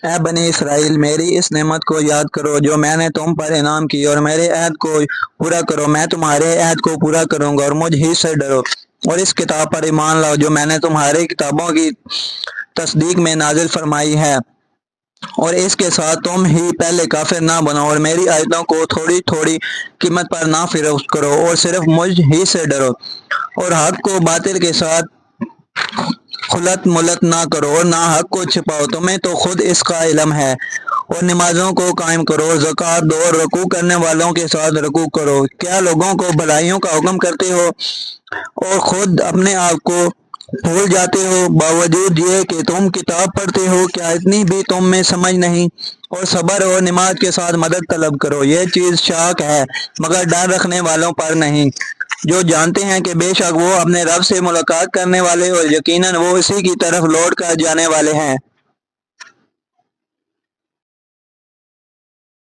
اے بنی اسرائیل، میری اس نعمت کو یاد کرو جو میں نے تم پر انعام کی، اور میرے عہد کو پورا کرو۔ میں تمہارے عہد کو پورا کروں گا، اور مجھ ہی سے ڈرو، اور اس کتاب پر ایمان لاؤ جو میں نے تمہاری کتابوں کی تصدیق میں نازل فرمائی ہے، اور اس کے ساتھ تم ہی پہلے کافر نہ بنو، اور میری آیتوں کو تھوڑی تھوڑی قیمت پر نہ فروخت کرو، اور صرف مجھ ہی سے ڈرو، اور حق کو باطل کے ساتھ خلط ملت نہ کرو، اور نہ حق کو چھپاؤ۔ تمہیں تو خود اس کا علم ہے۔ اور نمازوں کو قائم کرو، اور زکوٰۃ دو، اور رکوع کرنے والوں کے ساتھ رکوع کرو۔ کیا لوگوں کو بھلائیوں کا حکم کرتے ہو اور خود اپنے آپ کو بھول جاتے ہو؟ باوجود یہ کہ تم کتاب پڑھتے ہو، کیا اتنی بھی تم میں سمجھ نہیں؟ اور صبر اور نماز کے ساتھ مدد طلب کرو۔ یہ چیز شاق ہے مگر ڈر رکھنے والوں پر نہیں، جو جانتے ہیں کہ بے شک وہ اپنے رب سے ملاقات کرنے والے، اور یقیناً وہ اسی کی طرف لوٹ کر جانے والے ہیں۔